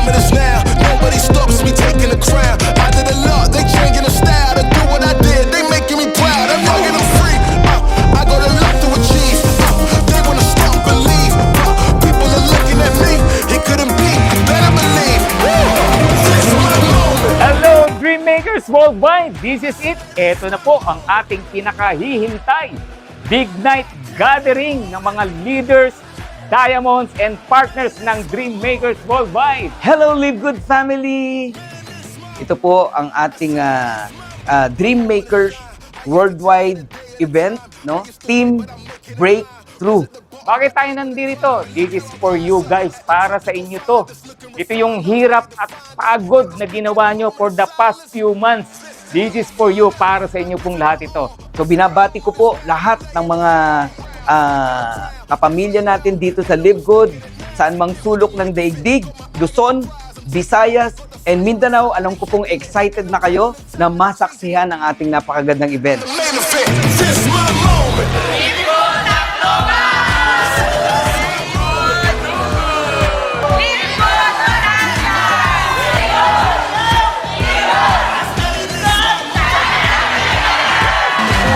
moment is now. Nobody stops me taking the crown. I did a lot, they changing the style to do what I did. They making me proud. I'm young and I'm free. I got a lot to achieve. They wanna stop and leave. People are looking at me. It couldn't be. Better believe. This is my moment. Hello, Dreammakers Worldwide! This is it. Ito na po ang ating pinakahihintay. Big night gathering ng mga leaders, diamonds, and partners ng Dreammakers Worldwide. Hello, Live Good family! Ito po ang ating Dreammakers Worldwide event, no? Team Breakthrough. Bakit tayo nandito? This is for you guys. Para sa inyo to. Ito yung hirap at pagod na ginawa nyo for the past few months. This is for you. Para sa inyo pong lahat ito. So binabati ko po lahat ng mga kapamilya natin dito sa Live Good, saan mang sulok ng daigdig, Luzon, Visayas, and Mindanao. Alam ko pong excited na kayo na masaksihan ang ating napakagandang event. Manifest. This is my moment.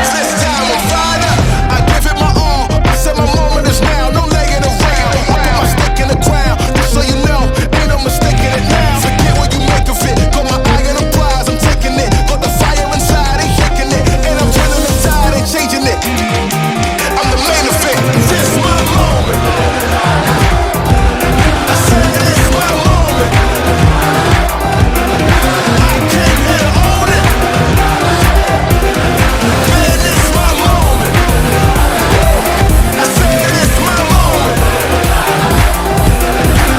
This time I'm fired up. I give it my all. I said my moment is now. No laying around. I put my stick in the ground. Just so you know, ain't no mistaking it now. Forget what you make of it. Got my eye on the prize. I'm taking it. Got the fire inside. Ain't shaking it. And I'm turning the tide. Ain't changing it. I'm the man of it. This is my moment. I said this is my moment. I came here to own it. Man, this is my moment. I said this is my moment.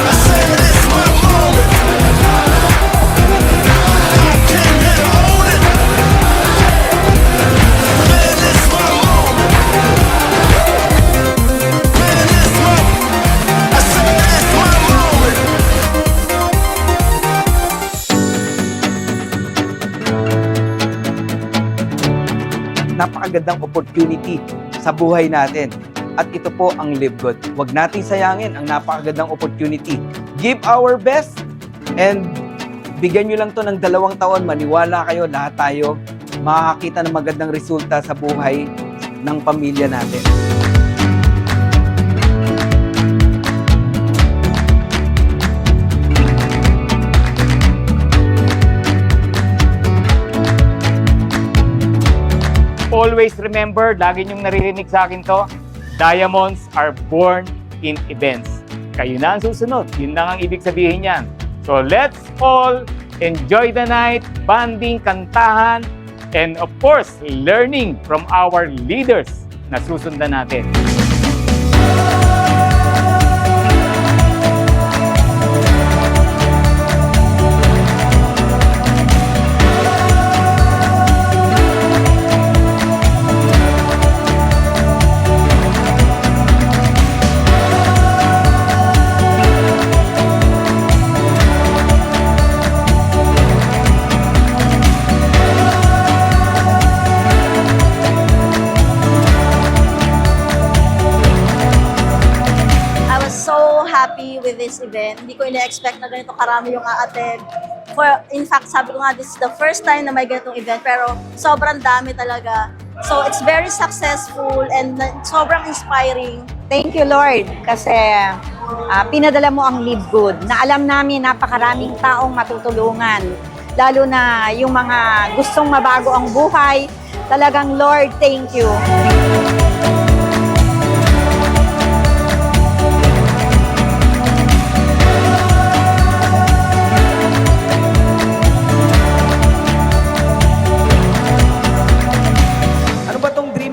I said this is my moment. I came here to own it. Man, this is my moment. Man, this is my. I said this is my moment. Napakagandang opportunity sa buhay natin. At ito po ang Live Good. Huwag natin sayangin ang napakagandang opportunity. Give our best and bigyan nyo lang to ng 2 taon. Maniwala kayo, lahat tayo makakakita ng magandang resulta sa buhay ng pamilya natin. Always remember, lagi niyong naririnig sa akin to, diamonds are born in events. Kayo na ang susunod. Yun lang ang ibig sabihin niyan. So let's all enjoy the night, banding, kantahan, and of course, learning from our leaders na susundan natin. Happy with this event. Hindi ko ina-expect na ganito karami yung a-attend. In fact, sabi ko nga, this is the first time na may ganitong event, pero sobrang dami talaga. So, it's very successful and sobrang inspiring. Thank you, Lord, kasi pinadala mo ang Live Good na alam namin napakaraming taong matutulungan. Lalo na yung mga gustong mabago ang buhay. Talagang, Lord, thank you.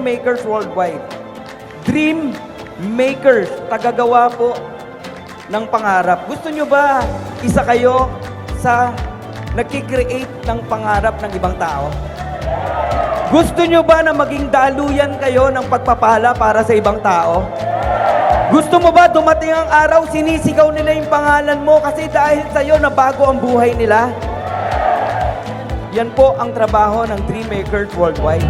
Makers Worldwide. Dream Makers, tagagawa po ng pangarap. Gusto nyo ba isa kayo sa nagki-create ng pangarap ng ibang tao? Gusto nyo ba na maging daluyan kayo ng pagpapala para sa ibang tao? Gusto mo ba dumating ang araw, sinisigaw nila yung pangalan mo kasi dahil sa'yo nabago ang buhay nila? Yan po ang trabaho ng Dreammakers Worldwide.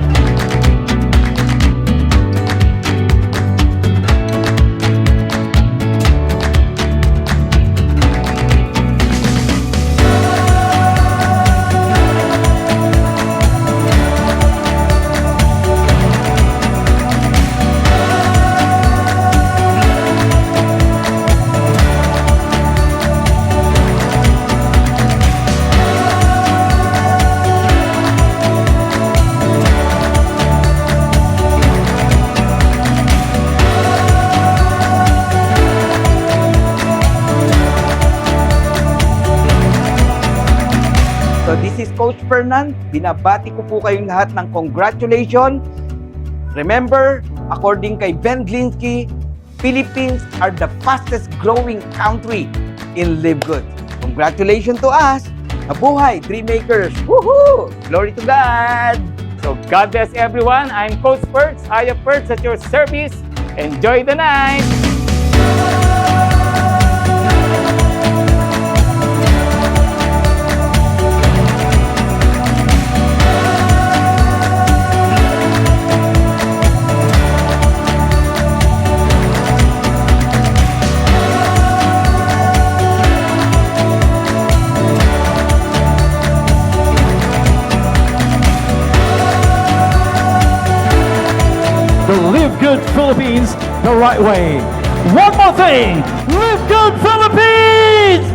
Coach Fernan, binabati ko po kayong lahat ng congratulations. Remember, according kay Ben Glinsky, Philippines are the fastest growing country in Live Good. Congratulations to us! Mabuhay, Dream Makers! Woohoo! Glory to God! So God bless everyone. I'm Coach Perks, Aya Perks at your service. Enjoy the night! The Live Good Philippines the right way. One more thing, Live Good Philippines!